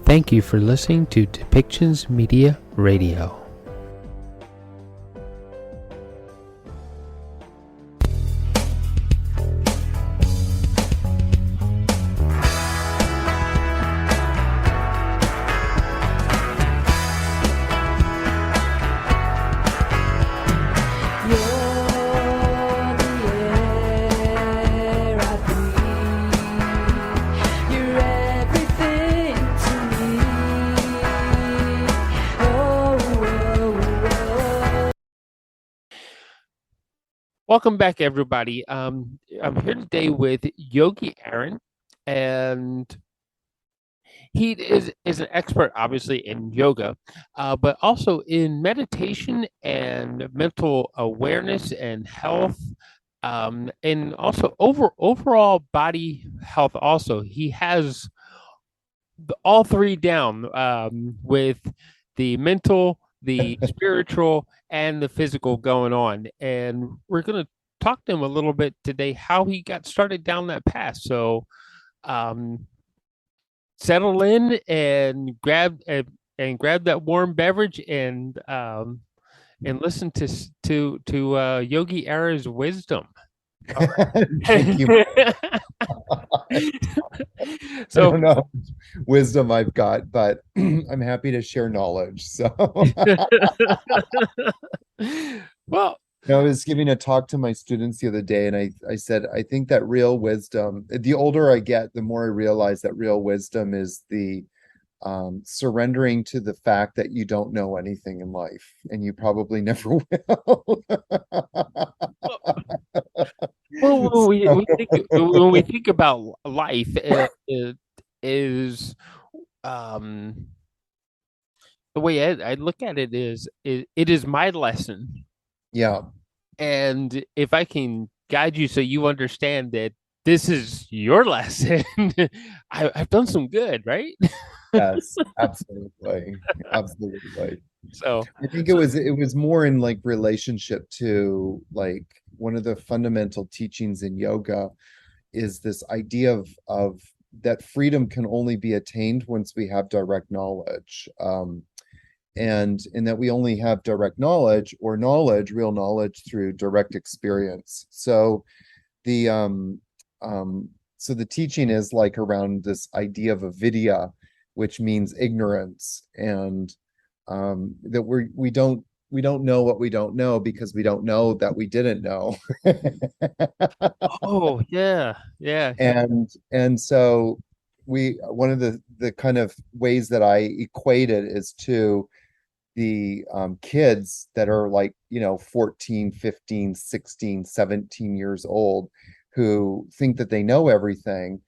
Thank you for listening to Depictions Media Radio. Welcome back, everybody. I'm here today with Yogi Aaron, and he is an expert, obviously, in yoga, but also in meditation and mental awareness and health, and also overall body health. Also, he has all three down, with the mental, the spiritual, and the physical going on. And we're going to talk to him a little bit today how he got started down that path. So um, settle in and grab that warm beverage and listen to Yogi Aaron's wisdom. Thank you. I don't know how much wisdom I've got, but I'm happy to share knowledge. So Well, I was giving a talk to my students the other day, and I said, I think that real wisdom, the older I get, the more I realize that real wisdom is the surrendering to the fact that you don't know anything in life, and you probably never will. well, So, when we think about life, it is um the way I look at it is it is my lesson, yeah. and if I can guide you so you understand that this is your lesson, I've done some good, right? Yes, absolutely. Absolutely. So, I think so it was more in like relationship to like one of the fundamental teachings in yoga is this idea of that freedom can only be attained once we have direct knowledge. And in that we only have direct knowledge or knowledge, real knowledge through direct experience. The so the teaching is like around this idea of avidya, which means ignorance, and that we don't know what we don't know because we don't know that we didn't know. oh yeah, yeah, yeah. And so we one of the kind of ways that I equate it is to the kids that are like, 14, 15, 16, 17 years old who think that they know everything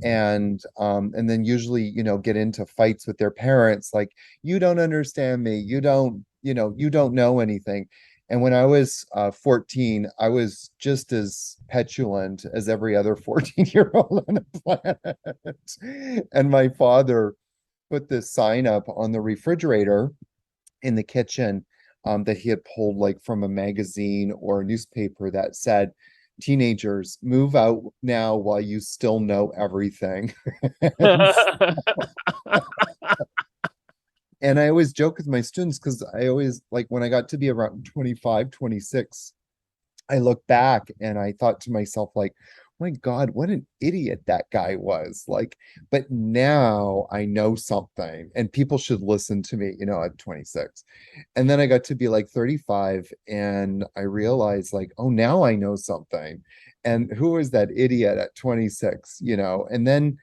and then usually, get into fights with their parents like, you don't understand me, you don't know anything. And when I was 14, I was just as petulant as every other 14-year-old on the planet. And my father put this sign up on the refrigerator in the kitchen, that he had pulled like from a magazine or a newspaper that said, "Teenagers, move out now while you still know everything." and, and I always joke with my students because I always like when I got to be around 25, 26, I look back and I thought to myself, like, my God, what an idiot that guy was. Like, but now I know something and people should listen to me, at 26. And then I got to be like 35 and I realized, like, oh, now I know something. And who was that idiot at 26, And then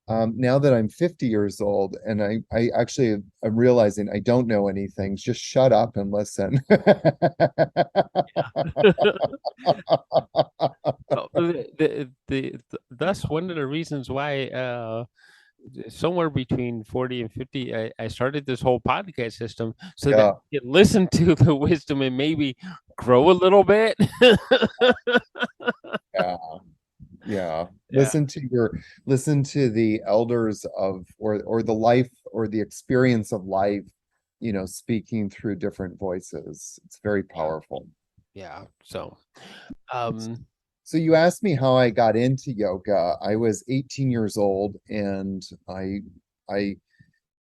now that I'm 50 years old and I actually am realizing I don't know anything, just shut up and listen. Well, that's one of the reasons why somewhere between 40 and 50, I started this whole podcast system so that Yeah. you can listen to the wisdom and maybe grow a little bit. Yeah. Yeah. Yeah. Listen to the elders of or the life or the experience of life, speaking through different voices. It's very Yeah. powerful. Yeah. So, um, So you asked me how I got into yoga. I was 18 years old and I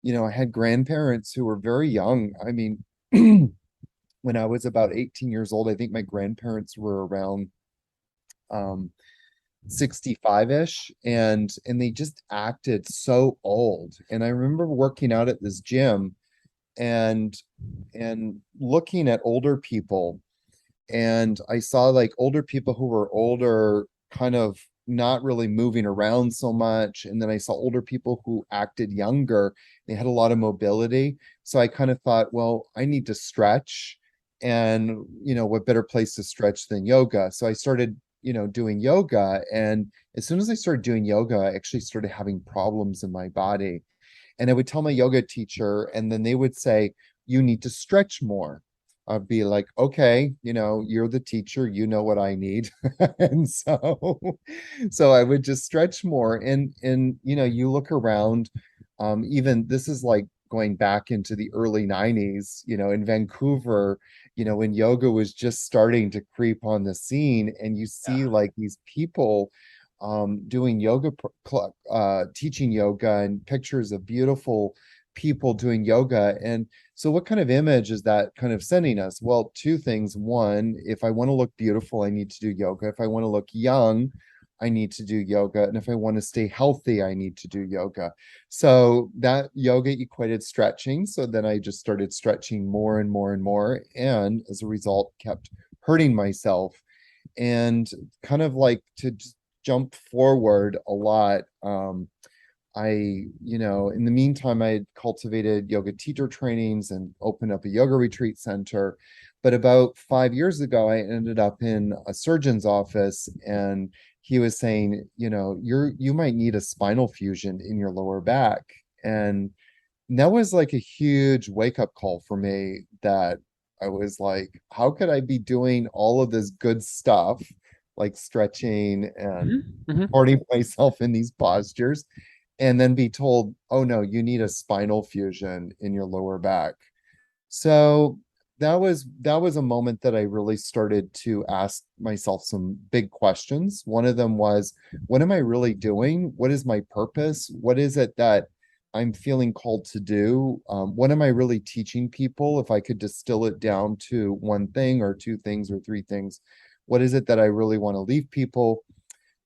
I had grandparents who were very young. I mean, when I was about 18 years old, I think my grandparents were around um 65-ish, and they just acted so old. And I remember working out at this gym and looking at older people, and I saw like older people who were older kind of not really moving around so much, and then I saw older people who acted younger. They had a lot of mobility, so I kind of thought, well, I need to stretch, and what better place to stretch than yoga? So I started doing yoga, and as soon as I started doing yoga, I actually started having problems in my body. And I would tell my yoga teacher, and then they would say, you need to stretch more. I'd be like, okay, you're the teacher, you know what I need. And so I would just stretch more. And you look around, even this is like going back into the early 90s, in Vancouver, when yoga was just starting to creep on the scene, and you see Yeah. like these people doing yoga, teaching yoga, and pictures of beautiful people doing yoga. And so, what kind of image is that kind of sending us? Well, two things. One, if I want to look beautiful, I need to do yoga. If I want to look young, I need to do yoga. And if I want to stay healthy, I need to do yoga. So, that yoga equated stretching. So then I just started stretching more and more and more. And as a result, kept hurting myself. And kind of like to just jump forward a lot. In the meantime, I had cultivated yoga teacher trainings and opened up a yoga retreat center. But about 5 years ago, I ended up in a surgeon's office, and he was saying, you might need a spinal fusion in your lower back. And that was like a huge wake-up call for me, that I was like, how could I be doing all of this good stuff, like stretching and Mhm, mhm. supporting myself in these postures, and then be told, oh no, you need a spinal fusion in your lower back. So that was a moment that I really started to ask myself some big questions. One of them was, what am I really doing? What is my purpose? What is it that I'm feeling called to do? What am I really teaching people? If I could distill it down to one thing or two things or three things, what is it that I really want to leave people?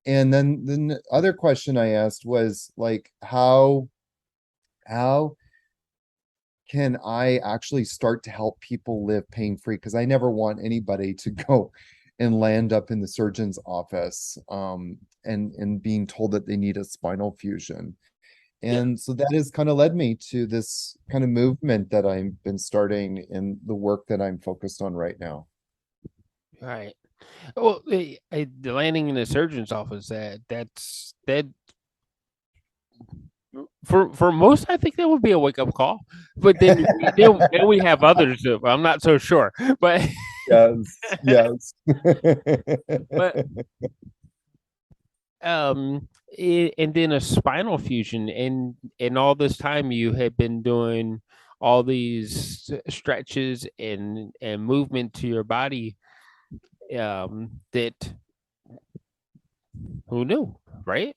And then the other question I asked was like, how can I actually start to help people live pain free? Because I never want anybody to go and land up in the surgeon's office, and being told that they need a spinal fusion. Yeah. And so that has kind of led me to this kind of movement that I've been starting in the work that I'm focused on right now. Right. Well, the landing in the surgeon's office, that for most, I think that would be a wake up call. But then we have others. I'm not so sure, but Yes, yes. but and then a spinal fusion, and all this time you had been doing all these stretches and movement to your body. That who knew, right?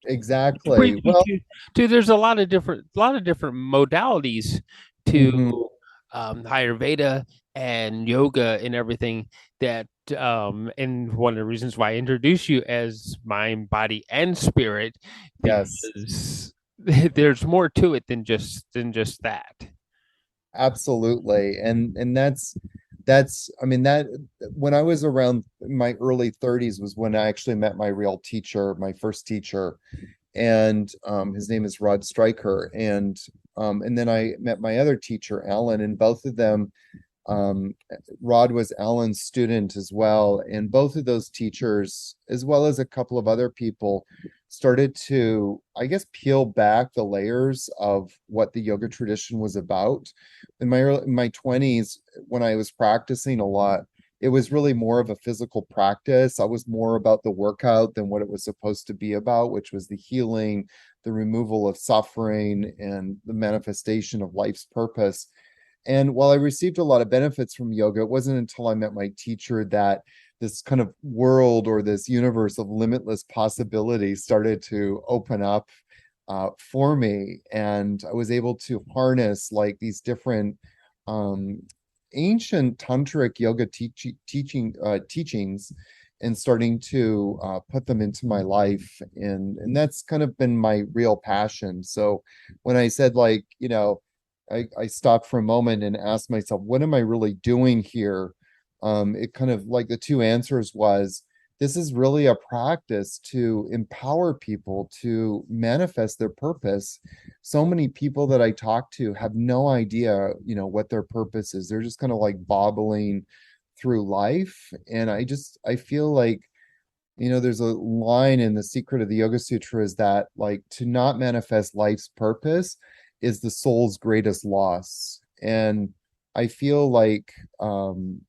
Exactly. Pretty Well, to there's a lot of different modalities mhm, to Ayurveda and yoga and everything that and one of the reasons why I introduce you as mind, body, and spirit, yes. because there's more to it than just that. Absolutely. And that's I mean that when I was around my early 30s was when I actually met my real teacher, my first teacher, and his name is Rod Stryker, and then I met my other teacher, Alan, and both of them, um, Rod was Alan's student as well. And both of those teachers, as well as a couple of other people, started to, I guess, peel back the layers of what the yoga tradition was about. In my 20s, when I was practicing a lot, it was really more of a physical practice. I was more about the workout than what it was supposed to be about, which was the healing, the removal of suffering, and the manifestation of life's purpose. And while I received a lot of benefits from yoga, it wasn't until I met my teacher that this kind of world or this universe of limitless possibilities started to open up. for me, and I was able to harness like these different um, ancient tantric yoga teachings and starting to put them into my life, and that's kind of been my real passion. So when I said like, I stopped for a moment and asked myself, what am I really doing here? It kind of like the two answers was, this is really a practice to empower people to manifest their purpose. So many people that I talk to have no idea, what their purpose is. They're just kind of like bobbling through life. And I feel like, there's a line in the secret of the Yoga Sutra is that like to not manifest life's purpose is the soul's greatest loss. And I feel like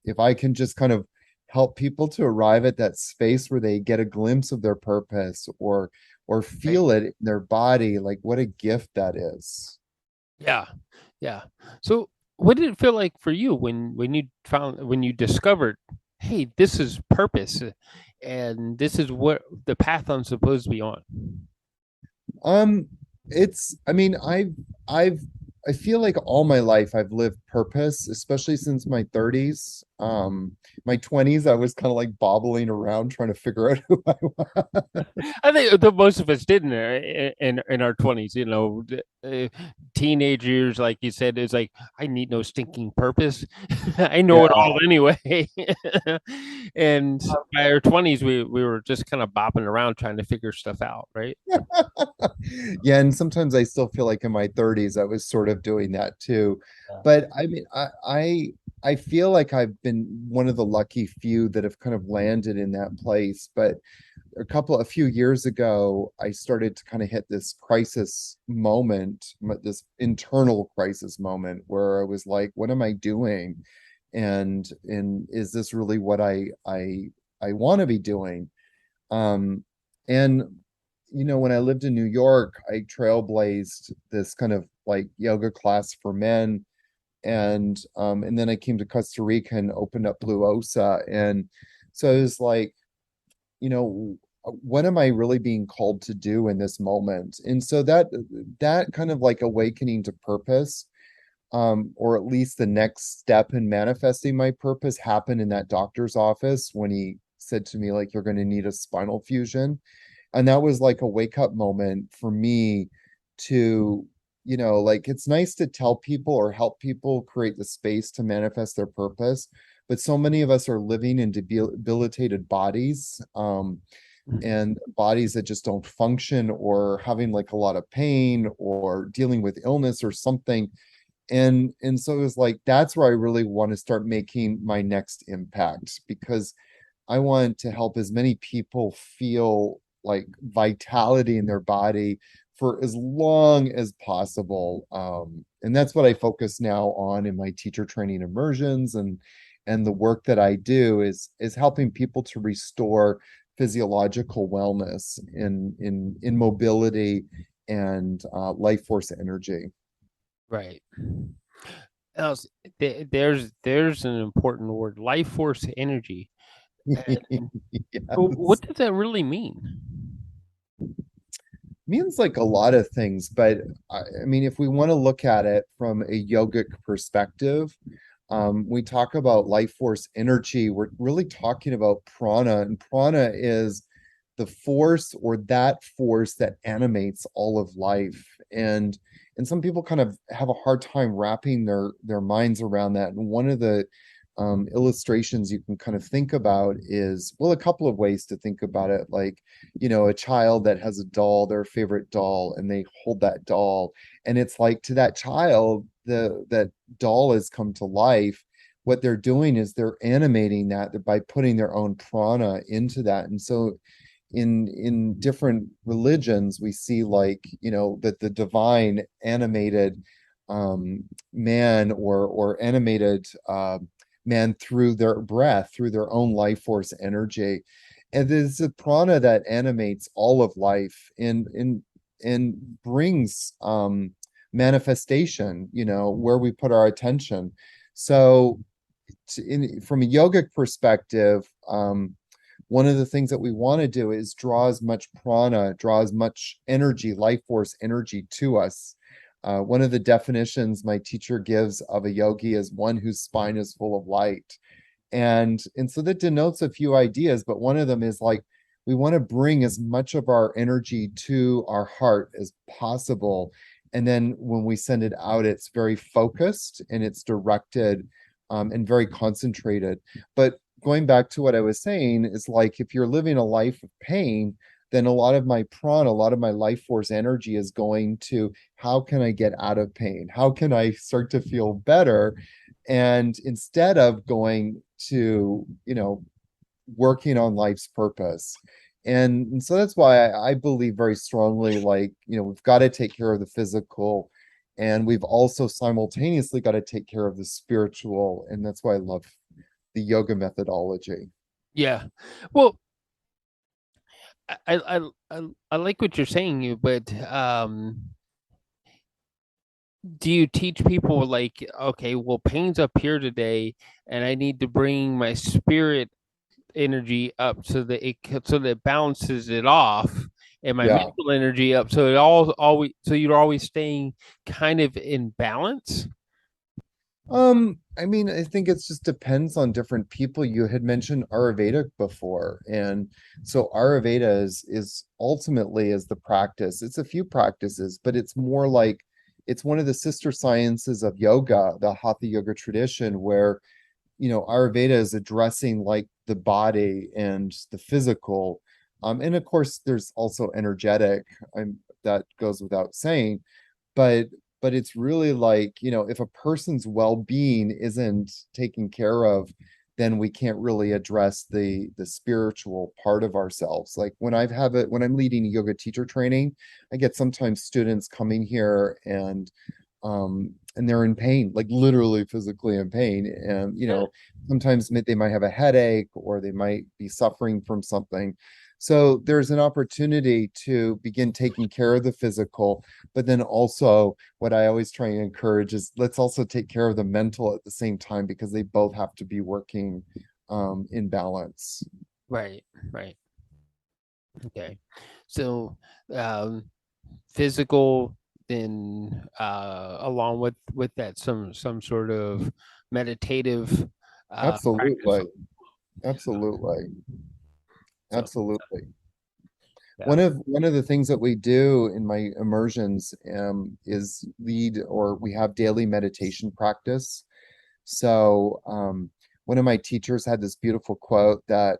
if I can just kind of help people to arrive at that space where they get a glimpse of their purpose or Right. feel it in their body, like what a gift that is. Yeah. Yeah. So what did it feel like for you when you discovered, hey, this is purpose, and this is what the path I'm supposed to be on? Um, I mean, I've, I feel like all my life I've lived purpose, especially since my 30s. My 20s, I was kind of like bobbling around trying to figure out who I was. I think the most of us did in our 20s, teenage years, like you said, is like, I need no stinking purpose. I know Yeah. it all anyway. And by our 20s, we were just kind of bopping around trying to figure stuff out, right? Yeah, and sometimes I still feel like in my 30s I was sort of doing that too. Yeah. But I mean, I feel like I've been one of the lucky few that have kind of landed in that place. But a few years ago, I started to kind of hit this crisis moment, this internal crisis moment where I was like, what am I doing? And is this really what I want to be doing? Um, and when I lived in New York, I trailblazed this kind of like yoga class for men, and then I came to Costa Rica and opened up Blue Osa, and so it was like, you know, what am I really being called to do in this moment? And so that kind of like awakening to purpose, or at least the next step in manifesting my purpose happened in that doctor's office when he said to me, like, you're going to need a spinal fusion. And that was like a wake up moment for me to, like it's nice to tell people or help people create the space to manifest their purpose, but so many of us are living in debilitated bodies, and bodies that just don't function or having like a lot of pain or dealing with illness or something. And so it was like that's where I really want to start making my next impact, because I want to help as many people feel like vitality in their body for as long as possible. And that's what I focus now on in my teacher training immersions, and the work that I do is helping people to restore physiological wellness in mobility and life force energy. Right. Else, there's an important word, life force energy. And what Yes. does that really mean? Means like a lot of things, but I mean, if we want to look at it from a yogic perspective, we talk about life force energy. We're really talking about prana, and prana is the force or that force that animates all of life. And some people kind of have a hard time wrapping their minds around that. And one of the illustrations you can kind of think about is, well, a couple of ways to think about it, like, a child that has a doll, their favorite doll, and they hold that doll, and it's like to that child, that doll has come to life. What they're doing is they're animating that by putting their own prana into that. And so in different religions we see, like, that the divine animated man, or animated man through their breath, through their own life force energy. And it's the prana that animates all of life, and brings manifestation, where we put our attention. So from a yogic perspective, one of the things that we want to do is draw as much prana, draw as much energy, life force energy to us. One of the definitions my teacher gives of a yogi is one whose spine is full of light. And so that denotes a few ideas, but one of them is like we want to bring as much of our energy to our heart as possible. And then when we send it out, it's very focused and it's directed, and very concentrated. But going back to what I was saying is like if you're living a life of pain, then a lot of my prana, a lot of my life force energy is going to how can I get out of pain? How can I start to feel better? And instead of going to, working on life's purpose. And so that's why I believe very strongly, like, we've got to take care of the physical, and we've also simultaneously got to take care of the spiritual. And that's why I love the yoga methodology. Yeah. Well, I like what you're saying, but do you teach people like, okay, well, pain's up here today, and I need to bring my spirit energy up so that it balances it off, and my Yeah. mental energy up, so it all always so you're always staying kind of in balance. I mean, I think it just depends on different people. You had mentioned Ayurvedic before, and so Ayurveda is ultimately is the practice. It's a few practices, but it's more like it's one of the sister sciences of yoga, the Hatha yoga tradition, where Ayurveda is addressing like the body and the physical. And of course, there's also energetic. That goes without saying, but it's really like, if a person's well-being isn't taken care of, then we can't really address the spiritual part of ourselves. Like when I'm leading yoga teacher training, I get sometimes students coming here and they're in pain, like literally physically in pain. And, sometimes they might have a headache or they might be suffering from something. So there's an opportunity to begin taking care of the physical, but then also what I always try and encourage is let's also take care of the mental at the same time because they both have to be working in balance. Right, right. Okay. So, um, physical, then along with that some sort of meditative practice. Absolutely. Absolutely. So, Absolutely. yeah. One of the things that we do in my immersions is lead or we have daily meditation practice. So one of my teachers had this beautiful quote that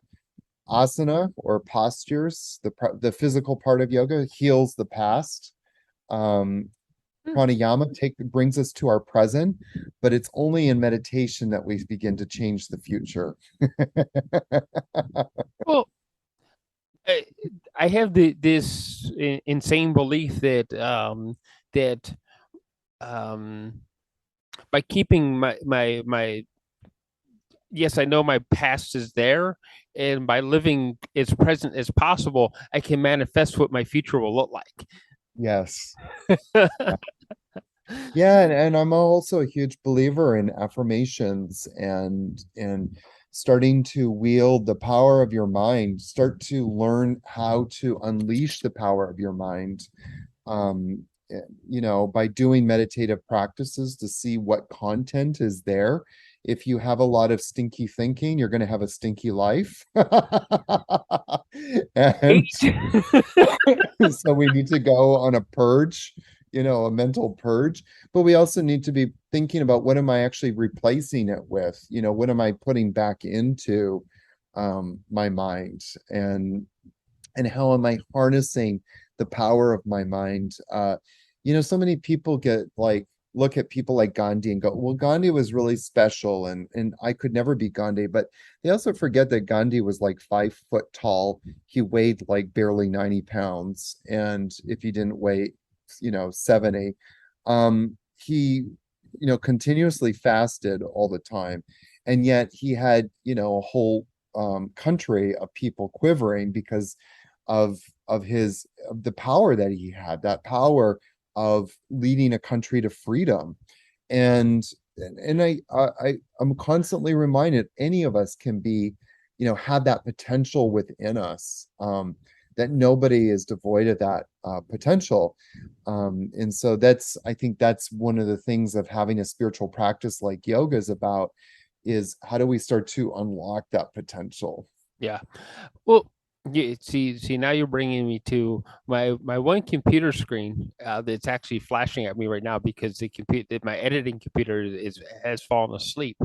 asana or postures, the physical part of yoga heals the past. Um, Hmm. Pranayama brings us to our present, but it's only in meditation that we begin to change the future. Well, I, I have this insane belief that um, by keeping my yes, I know my past is there, and by living as present as possible, I can manifest what my future will look Yes. like. Yeah, and I'm also a huge believer in affirmations and starting to wield the power of your mind, start to learn how to unleash the power of your mind. By doing meditative practices to see what content is there. If you have a lot of stinky thinking, you're going to have a stinky life. And so we need to go on a purge, a mental purge, but we also need to be thinking about what am I actually replacing it with? What am I putting back into my mind and how am I harnessing the power of my mind? So many people get like look at people like Gandhi and go, well, Gandhi was really special and I could never be Gandhi. But they also forget that Gandhi was like 5 foot tall. He weighed like barely 90 pounds. And if he didn't weigh, 70, he, continuously fasted all the time. And yet he had, a whole country of people quivering because of of the power that he had, that power of leading a country to freedom. And I'm constantly reminded any of us can be have that potential within us, that nobody is devoid of that potential. And so I think that's one of the things of having a spiritual practice like yoga is about, is how do we start to unlock that potential? Yeah. Well, yeah, see, now you're bringing me to my one computer screen that's actually flashing at me right now because my editing computer has fallen asleep.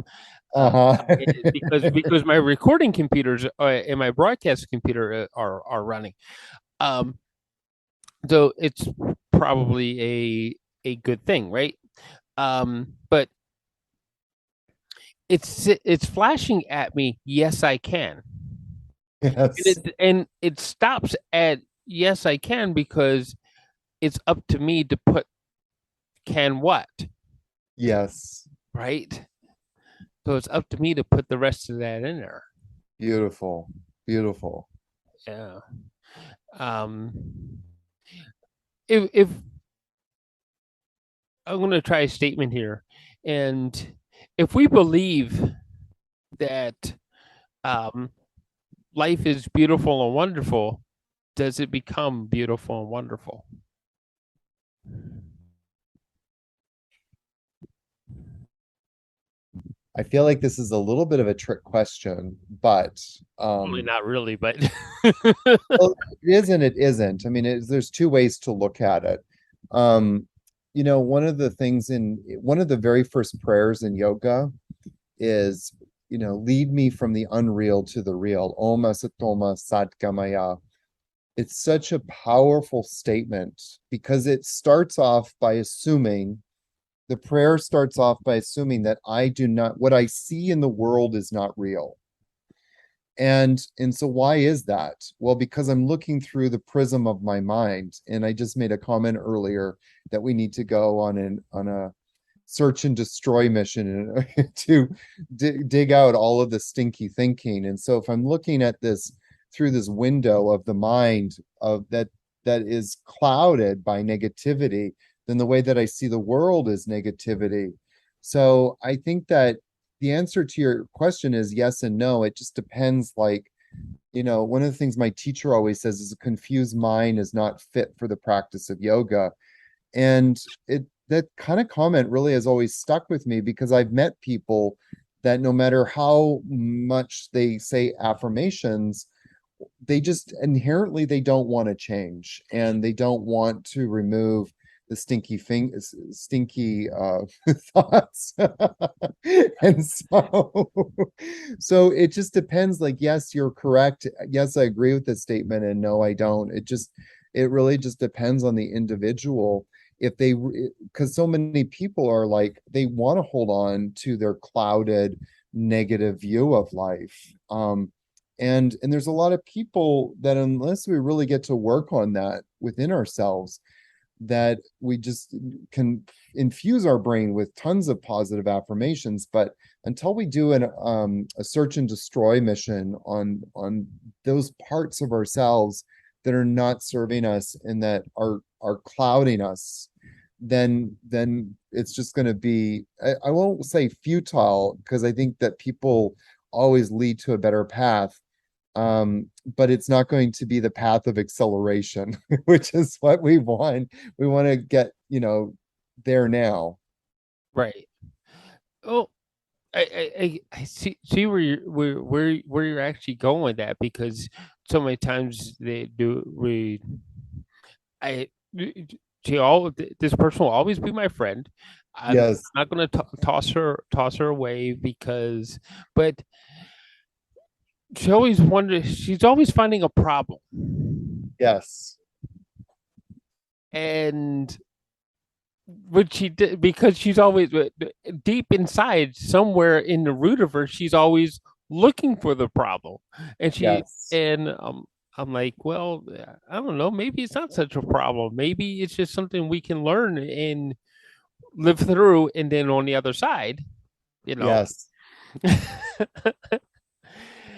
Uh, Uh-huh. because my recording computers and my broadcast computer are running. Um, so it's probably a good thing, right? But it's flashing at me. Yes, I can. Yes. And it stops at yes, I can because it's up to me to put can what, Yes. right? So it's up to me to put the rest of that in there. Beautiful. Beautiful. Yeah. Um, if I'm going to try a statement here, and if we believe that um, life is beautiful and wonderful, does it become beautiful and wonderful? I feel like this is a little bit of a trick question, but Probably not really, but well, it is and it isn't. I mean, there's two ways to look at it. Um, one of the things in one of the very first prayers in yoga is, lead me from the unreal to the real. Om Asatoma Satgamaya. It's such a powerful statement because it starts off by assuming, the prayer starts off by assuming that what I see in the world is not real. And so why is that? Well, because I'm looking through the prism of my mind. And I just made a comment earlier that we need to go on a search and destroy mission to dig out all of the stinky thinking. And so if I'm looking at this through this window of the mind of that is clouded by negativity, then the way that I see the world is negativity. So I think that the answer to your question is yes and no. It just depends. Like, one of the things my teacher always says is a confused mind is not fit for the practice of yoga. And that kind of comment really has always stuck with me because I've met people that no matter how much they say affirmations, they just inherently they don't want to change and they don't want to remove the stinky thoughts. And so it just depends. Like, yes, you're correct. Yes, I agree with this statement, and no, I don't. It really just depends on the individual. If they, because so many people are like, they want to hold on to their clouded negative view of life. And there's a lot of people that unless we really get to work on that within ourselves, that we just can infuse our brain with tons of positive affirmations, but until we do a search and destroy mission on those parts of ourselves that are not serving us and that are clouding us, then it's just going to be, I won't say futile because I think that people always lead to a better path, but it's not going to be the path of acceleration, which is what we want. We want to get, there now. right. Oh, I see where where you're actually going with that because so many times they do we I this person will always be my friend. I'm Yes, not going to toss her away because but she's always finding a problem. yes, And what she did because she's always deep inside somewhere in the root of her she's always looking for the problem and yes, I'm like, well, I don't know, maybe it's not such a problem, maybe it's just something we can learn and live through, and then on the other side, you know. yes.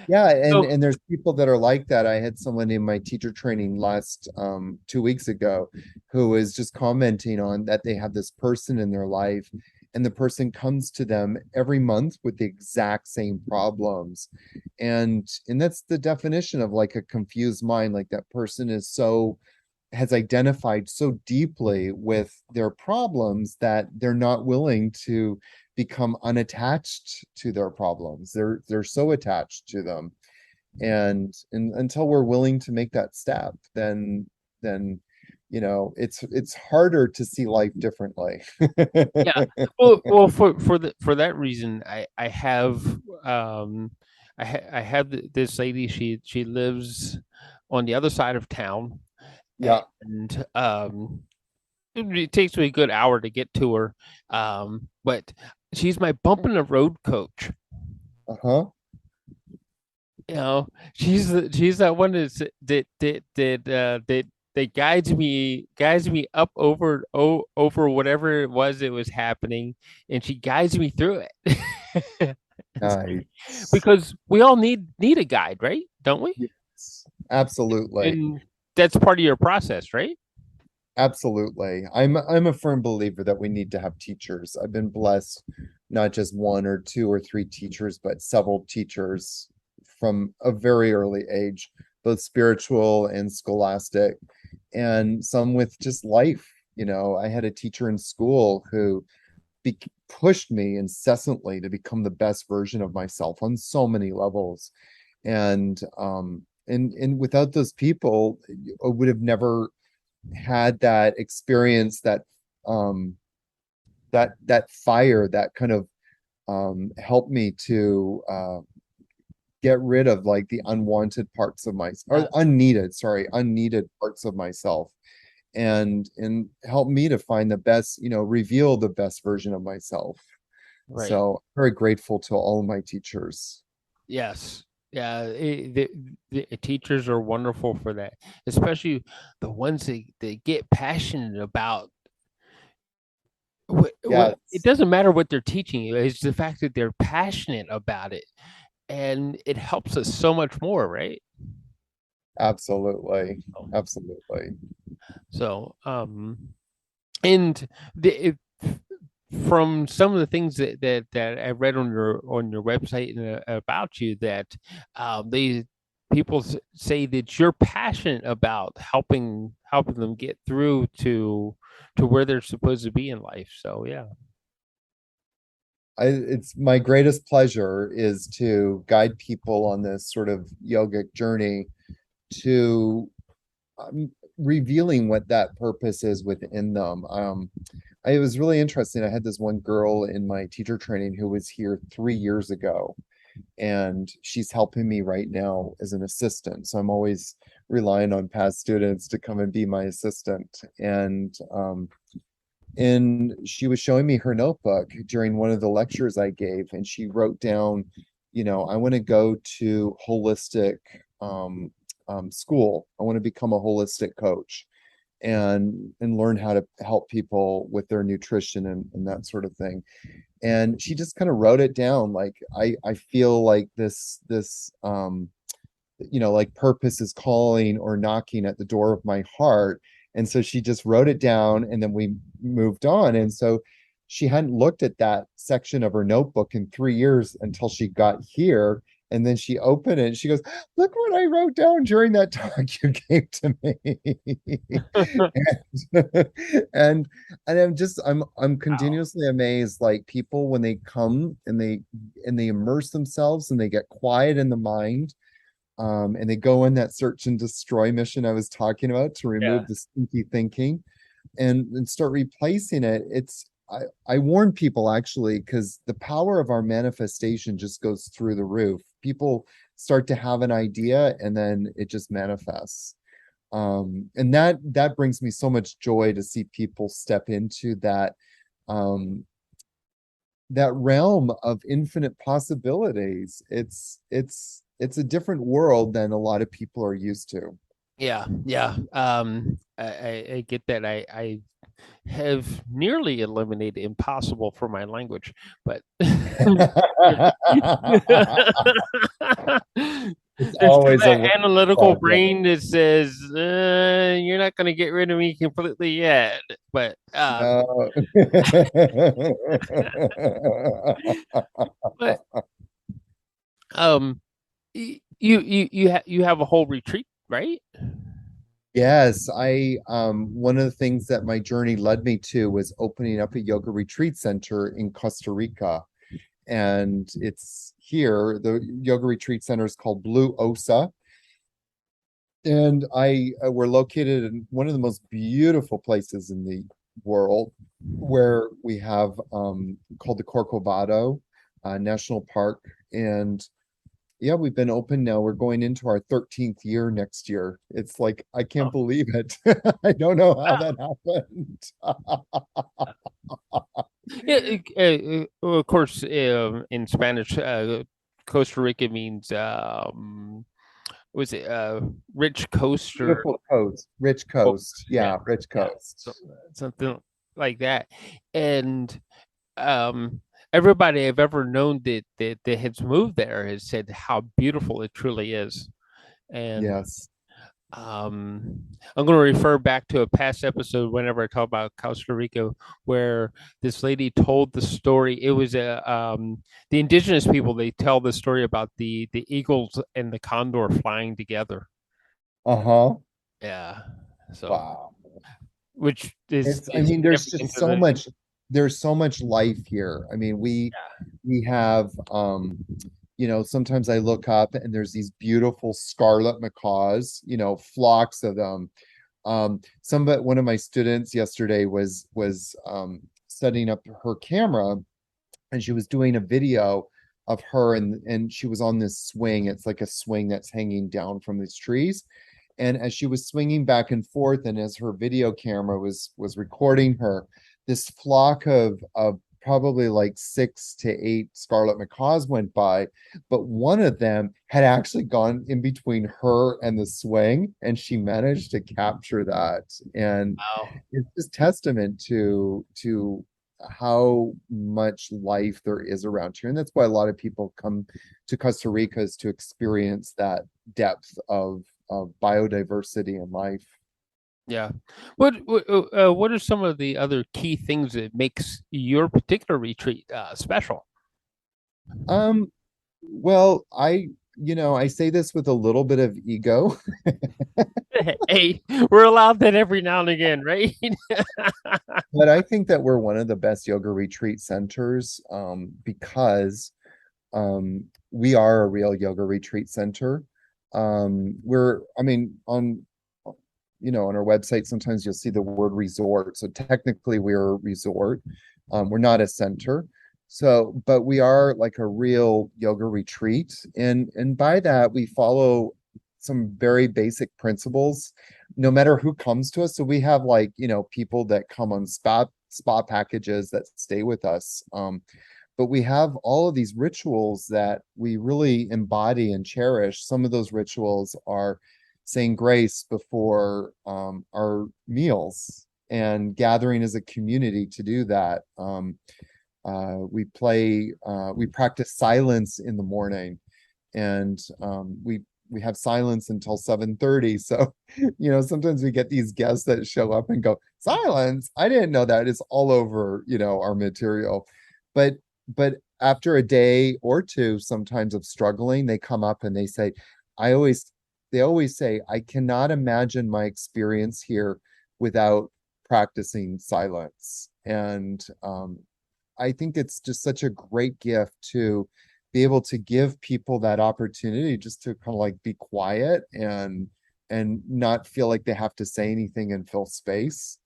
Yeah, and So and there's people that are like that. I had someone in my teacher training last 2 weeks ago who was just commenting on that they have this person in their life and the person comes to them every month with the exact same problems. And that's the definition of like a confused mind. Like that person is so has identified so deeply with their problems that they're not willing to become unattached to their problems. They're so attached to them. And until we're willing to make that step, then it's harder to see life differently. Yeah. Well, for that reason, I have I have this lady. She lives on the other side of town, Yeah. and it takes me a good hour to get to her. But she's my bump in the road coach. Uh-huh. She's that one that guides me up over whatever it was happening, and she guides me through it. Nice. Because we all need a guide, right? Don't we? Yes. Absolutely. And that's part of your process, right? Absolutely. I'm a firm believer that we need to have teachers. I've been blessed not just one or two or three teachers, but several teachers from a very early age, both spiritual and scholastic, and some with just life. I had a teacher in school who be pushed me incessantly to become the best version of myself on so many levels. And without those people, I would have never had that experience, um that fire that kind of helped me to get rid of like the unwanted parts of my or unneeded parts of myself, and help me to find the best, reveal the best version of myself. Right. So very grateful to all of my teachers. Yes. Yeah. The teachers are wonderful for that, especially the ones that get passionate about what it Yes, doesn't matter what they're teaching you, it's the fact that they're passionate about it, and it helps us so much more, right? absolutely. So, Absolutely. so and the from some of the things that I read on your website about you, that they people say that you're passionate about helping them get through to where they're supposed to be in life. So yeah. It's my greatest pleasure is to guide people on this sort of yogic journey to revealing what that purpose is within them. It was really interesting. I had this one girl in my teacher training who was here 3 years ago, and she's helping me right now as an assistant. So I'm always relying on past students to come and be my assistant. And she was showing me her notebook during one of the lectures I gave, and she wrote down, I want to go to holistic school. I want to become a holistic coach and learn how to help people with their nutrition and that sort of thing. And she just kind of wrote it down. Like I feel like this like purpose is calling or knocking at the door of my heart. And so she just wrote it down, and then we moved on. And so she hadn't looked at that section of her notebook in 3 years until she got here. And then she opened it and she goes, "Look what I wrote down during that talk you gave to me." and and I'm Wow. continuously amazed, like people when they come and they immerse themselves and they get quiet in the mind, and they go on that search and destroy mission I was talking about to Yeah. remove the stinky thinking and start replacing it. I warn people actually, because the power of our manifestation just goes through the roof. People start to have an idea and then it just manifests. And that brings me so much joy to see people step into um that realm of infinite possibilities. It's a different world than a lot of people are used to. Yeah, yeah. I get that. I have nearly eliminated impossible for my language, but It's There's still always a that work in analytical progress. brain that says, "You're not going to get rid of me completely yet." But No. but um, you have a whole retreat, right? Yes, I one of the things that my journey led me to was opening up a yoga retreat center in Costa Rica. And it's here, the yoga retreat center is called Blue Osa. And I we're located in one of the most beautiful places in the world where we have called the Corcovado National Park. And yeah, we've been open now. We're going into our 13th year next year. It's like I can't Oh, believe it. I don't know how that happened. yeah. Of course, in Spanish, Costa Rica means was it rich coast or Beautiful coast, rich coast. yeah, Yeah, rich yeah, so, coast. something like that. And um, everybody I've ever known that has moved there has said how beautiful it truly is. And Yes. I'm going to refer back to a past episode whenever I talk about Costa Rica, where this lady told the story. It was the indigenous people. They tell the story about the eagles and the condor flying together. Uh-huh. Yeah. So, Wow. which is I is mean, significant to the there's so much life here. I mean, we have sometimes I look up and there's these beautiful scarlet macaws, flocks of them. One of my students yesterday was setting up her camera, and she was doing a video of her, and she was on this swing. It's like a swing that's hanging down from these trees. And as she was swinging back and forth, and as her video camera was recording her, this flock of probably like 6 to 8 scarlet macaws went by, but one of them had actually gone in between her and the swing, and she managed to capture that. And wow. it's just testament to how much life there is around here. And that's why a lot of people come to Costa Rica, is to experience that depth of biodiversity and life. Yeah. What are some of the other key things that makes your particular retreat special? Um, well, I say this with a little bit of ego, Hey, we're allowed that every now and again, right? but I think that we're one of the best yoga retreat centers, because we are a real yoga retreat center. I mean, on our website, sometimes you'll see the word resort. So technically, we're a resort. We're not a center. So, but we are like a real yoga retreat, and by that we follow some very basic principles, no matter who comes to us. So we have like people that come on spa packages that stay with us. But we have all of these rituals that we really embody and cherish. Some of those rituals are saying grace before our meals and gathering as a community to do that. We practice silence in the morning, and we have silence until 7:30. So, sometimes we get these guests that show up and go, silence. I didn't know that. It's all over, our material. But but after a day or two, sometimes of struggling, they come up and I always they always say, I cannot imagine my experience here without practicing silence. And I think it's just such a great gift to be able to give people that opportunity just to kind of like be quiet and not feel like they have to say anything and fill space.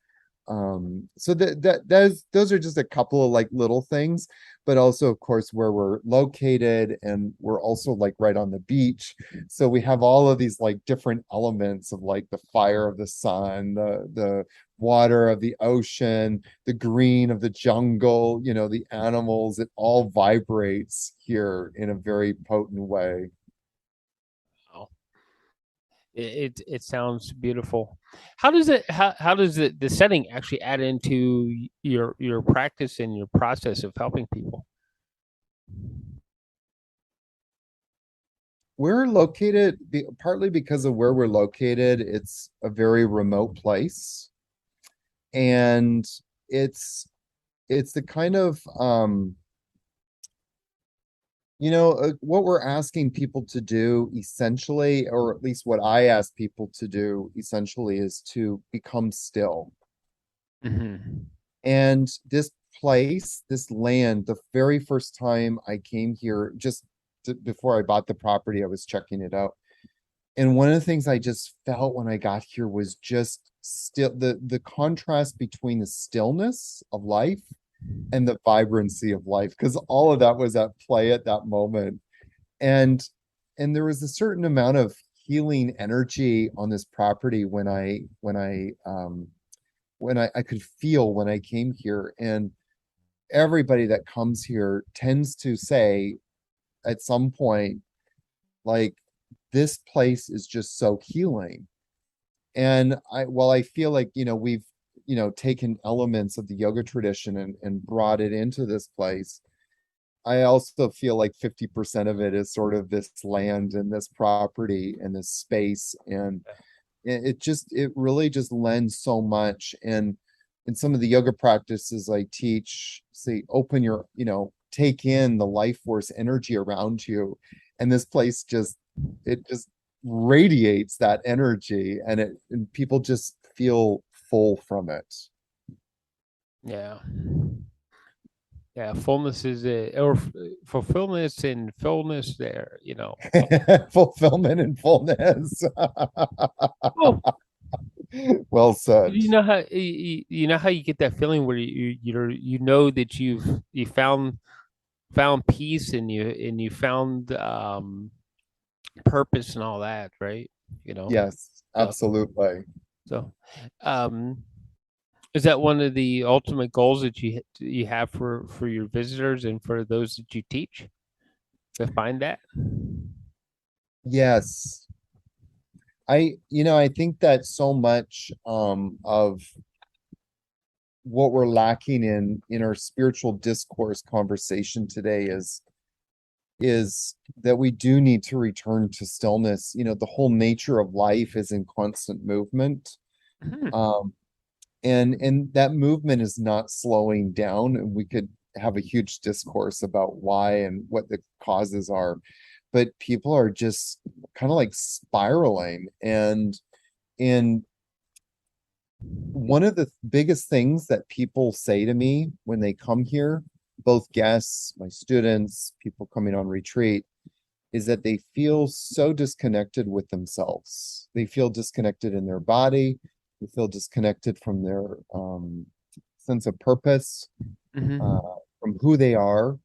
So those are just a couple of like little things, but also of course where we're located, and we're also like right on the beach. So we have all of these like different elements of like the fire of the sun, the water of the ocean, the green of the jungle, the animals. It all vibrates here in a very potent way. Oh, it sounds beautiful. How does the setting actually add into your practice and your process of helping people? We're located partly because of where we're located. It's a very remote place, and it's it's the kind of what we're asking people to do essentially, or at least what I ask people to do essentially, is to become still. Hmm. And this place, this land, the very first time I came here, before I bought the property, I was checking it out. And one of the things I just felt when I got here was just still the contrast between the stillness of life and the vibrancy of life, because all of that was at play at that moment. And and there was a certain amount of healing energy on this property when I could feel when I came here. And everybody that comes here tends to say at some point, like, this place is just so healing. And while I feel like, we've, taken elements of the yoga tradition and brought it into this place, I also feel like 50% of it is sort of this land and this property and this space. And it really just lends so much. And in some of the yoga practices I teach, say, open your, take in the life force energy around you. And this place it just radiates that energy, and people just feel full from it. Yeah. Yeah, fullness is or fulfillment and fullness there, Fulfillment and fullness. Oh, Well said. you know how you get that feeling where you know that you found peace and you found purpose and all that, right? You know. Yes, So absolutely. so um is that one of the ultimate goals that you have for your visitors and for those that you teach to find that? Yes. I think that so much of what we're lacking in our spiritual discourse conversation today is that we do need to return to stillness. The whole nature of life is in constant movement. Mhm. Um, and that movement is not slowing down. And we could have a huge discourse about why and what the causes are, but people are just kind of like spiraling. And one of the biggest things that people say to me when they come here, both guests, my students, people coming on retreat, is that they feel so disconnected with themselves. They feel disconnected in their body. They feel disconnected from their sense of purpose, uh, Mhm. from who they are,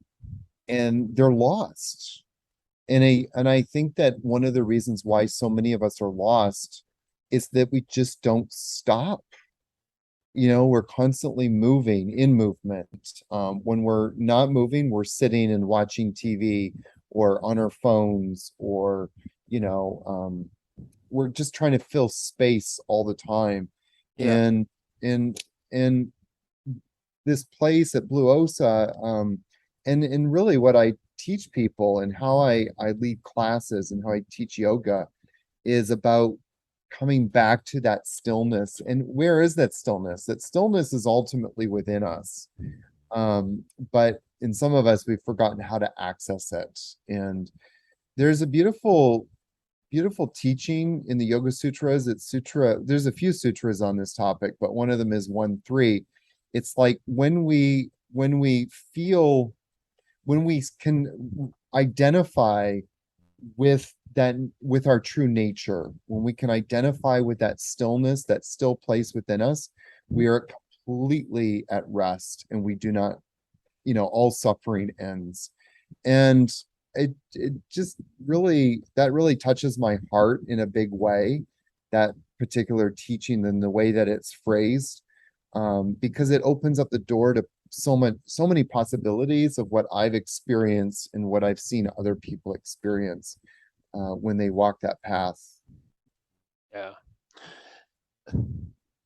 and they're lost. And I think that one of the reasons why so many of us are lost is that we just don't stop. We're constantly moving in movement. When we're not moving, we're sitting and watching TV or on our phones, or we're just trying to fill space all the time. Yeah. And and and this place at Blue Osa, and really what I teach people and how I lead classes and how I teach yoga is about coming back to that stillness. And where is that stillness? That stillness is ultimately within us. But in some of us, we've forgotten how to access it. And there's a beautiful, beautiful teaching in the Yoga Sutras. There's a few sutras on this topic, but one of them is 1-3. It's like when we feel, when we can identify with our true nature, when we can identify with that stillness, that still place within us, we are completely at rest, and we do not, all suffering ends. And it just really, that really touches my heart in a big way, that particular teaching and the way that it's phrased, because it opens up the door to so many possibilities of what I've experienced and what I've seen other people experience when they walk that path. Yeah.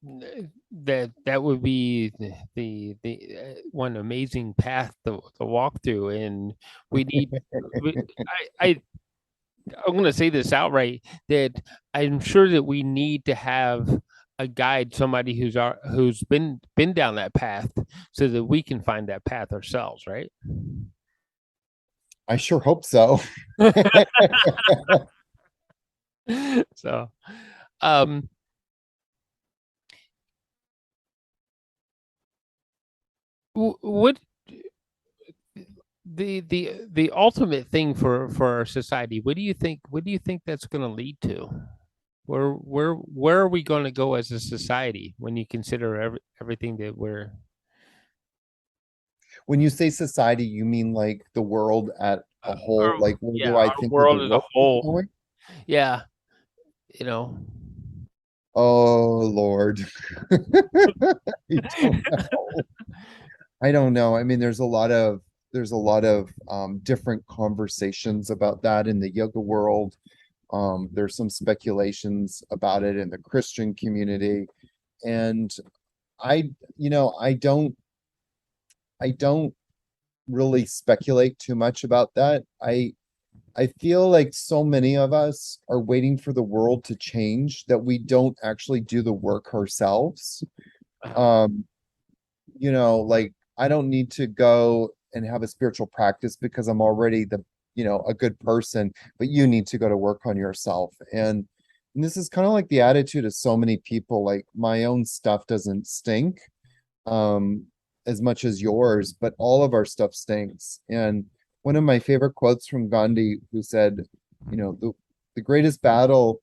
That would be one amazing path to walk through, and we need. I I'm going to say this outright that I'm sure that we need to have a guide, somebody who's been down that path, so that we can find that path ourselves, right? I sure hope so. So, um, what the ultimate thing for our society? What do you think? What do you think that's going to lead to? Where are we going to go as a society when you consider everything that we're When you say society, you mean like the world at a whole? Like, where yeah, do I our think that the world as a world is whole. going? Yeah, you know. Oh Lord. I don't know. I don't know. I mean, there's a lot of different conversations about that in the yoga world. There's some speculations about it in the Christian community. And I, I don't really speculate too much about that. I feel like so many of us are waiting for the world to change that we don't actually do the work ourselves. Um, like I don't need to go and have a spiritual practice because I'm already a good person, but you need to go to work on yourself. And this is kind of like the attitude of so many people, like my own stuff doesn't stink um as much as yours, but all of our stuff stinks. And one of my favorite quotes from Gandhi, who said, the greatest battle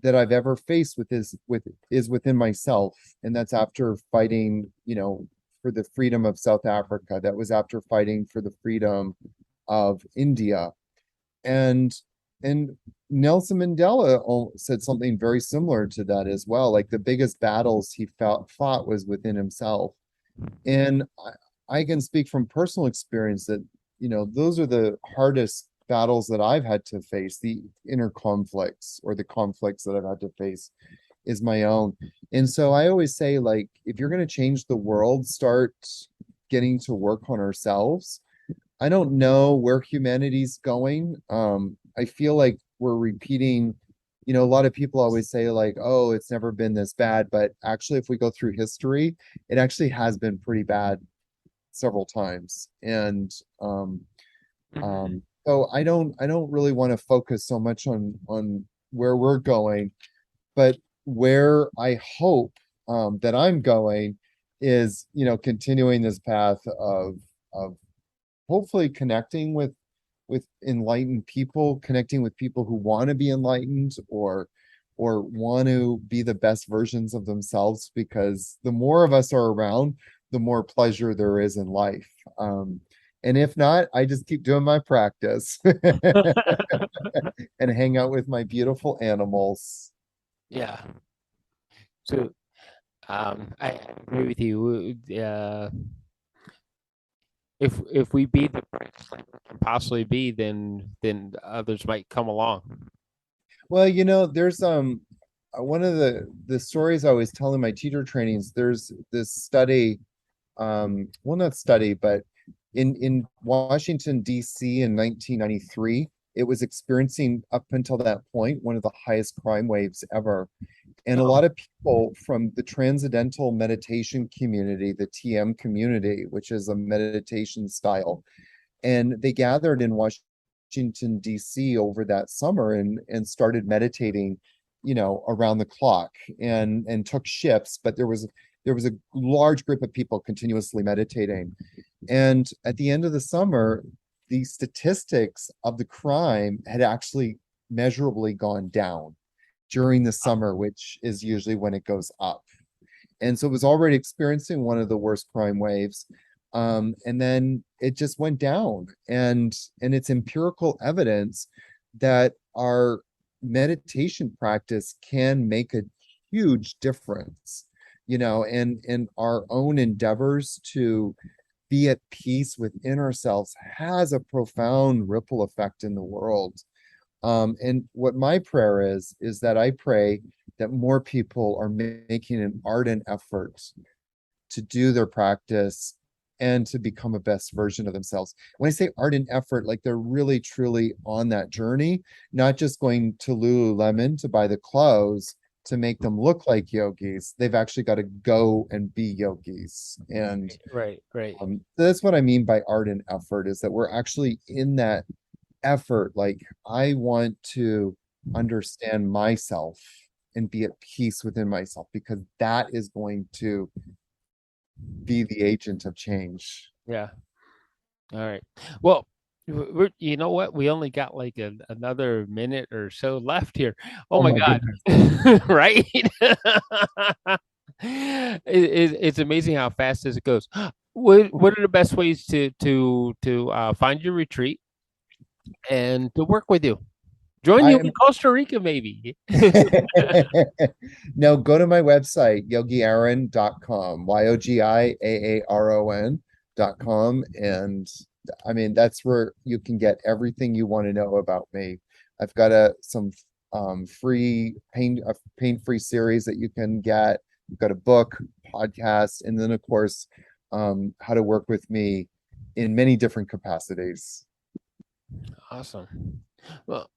that I've ever faced is within myself. And that's after fighting, for the freedom of South Africa. That was after fighting for the freedom of India. And and Nelson Mandela said something very similar to that as well. Like the biggest battles he fought was within himself. And I can speak from personal experience that, those are the hardest battles that I've had to face, the inner conflicts or the conflicts that I've had to face is my own. And so I always say, like, if you're going to change the world, start getting to work on ourselves. I don't know where humanity's going. I feel like we're repeating, a lot of people always say, like, oh, it's never been this bad. But actually, if we go through history, it actually has been pretty bad several times. And so I don't really want to focus so much on where we're going, but where I hope that I'm going is, continuing this path of hopefully connecting with enlightened people, connecting with people who want to be enlightened or want to be the best versions of themselves, because the more of us are around, the more pleasure there is in life. And if not, I just keep doing my practice and hang out with my beautiful animals. Yeah. So, I agree with you. If we be the greatest thing we can possibly be, then others might come along. Well, there's one of the stories I always tell in my teacher trainings. There's this study, well, not study, but in Washington, D.C. in 1993, it was experiencing up until that point one of the highest crime waves ever. And a Oh, lot of people from the Transcendental Meditation community, the TM community, which is a meditation style, and they gathered in Washington, D.C. over that summer and started meditating, around the clock and took shifts, but there was a large group of people continuously meditating. And at the end of the summer, the statistics of the crime had actually measurably gone down during the summer, which is usually when it goes up. And so it was already experiencing one of the worst crime waves. And then it just went down. And it's empirical evidence that our meditation practice can make a huge difference, and our own endeavors to be at peace within ourselves has a profound ripple effect in the world. And what my prayer is that I pray that more people are making an ardent effort to do their practice and to become a best version of themselves. When I say art and effort, like they're really truly on that journey, not just going to Lululemon to buy the clothes to make them look like yogis. They've actually got to go and be yogis. And Right. that's what I mean by art and effort, is that we're actually in that effort. Like, I want to understand myself and be at peace within myself, because that is going to be the agent of change. Yeah. All right. Well, you know what? We only got like another minute or so left here. Oh Oh my my God. goodness. Right? It's amazing how fast this goes. What are the best ways to find your retreat and to work with you? Join I you am in Costa Rica, maybe. No, go to my website, yogiaaron.com, YOGIAARON.com. And I mean, that's where you can get everything you want to know about me. I've got some free pain-free series that you can get. We've got a book, podcast, and then of course, how to work with me in many different capacities. Awesome. Well,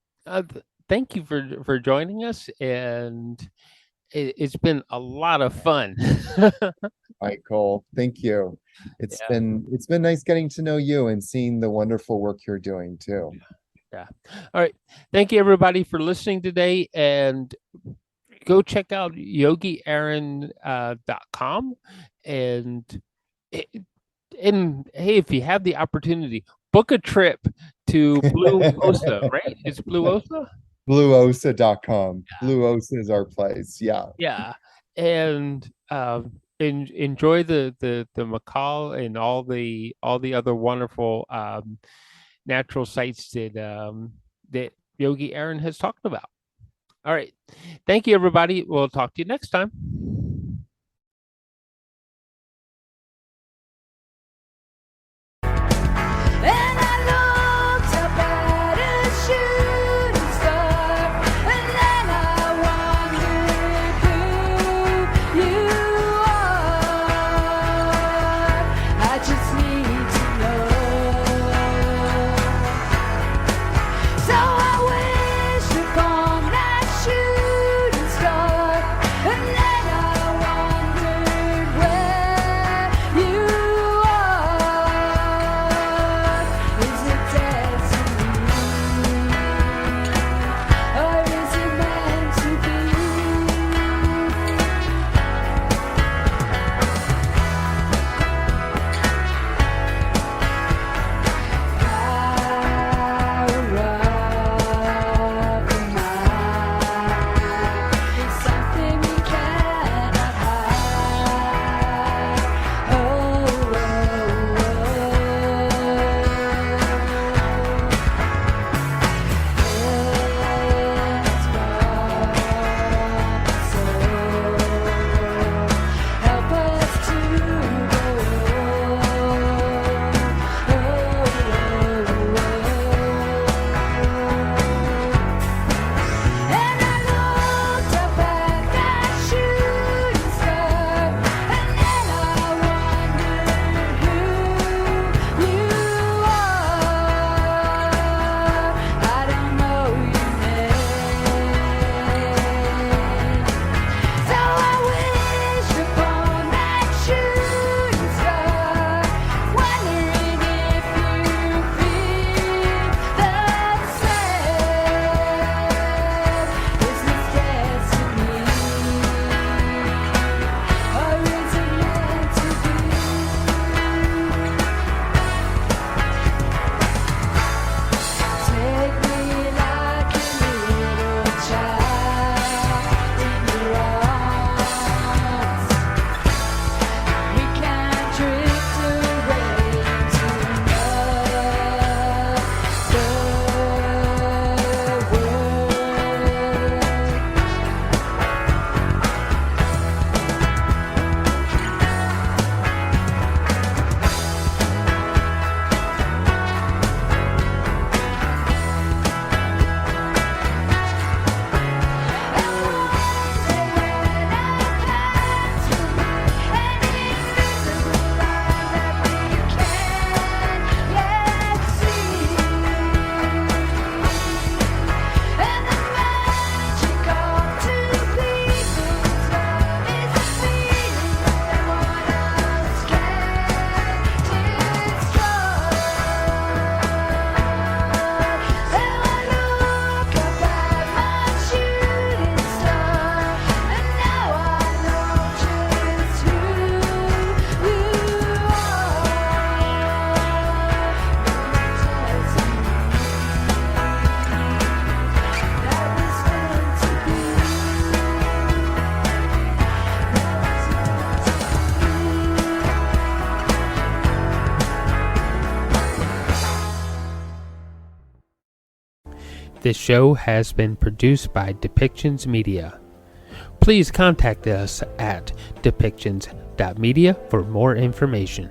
thank you for joining us, and it's been a lot of fun. Michael, thank you. Yeah, It's been nice getting to know you and seeing the wonderful work you're doing too. yeah. All right. Thank you everybody for listening today, and go check out yogiaaron.com and it- and hey, if you have the opportunity, book a trip to Blue Osa, right? It's Blue Osa? Blueosa.com. Blue Osa is our place. Yeah. Yeah. And enjoy the macaw and all the other wonderful natural sights that Yogi Aaron has talked about. All right. Thank you, everybody. We'll talk to you next time. And I looked up at a shooting star, and then I wondered who you are. I just need to know. So I wish upon that shooting star, and then I This show has been produced by Depictions Media. Please contact us at depictions.media for more information.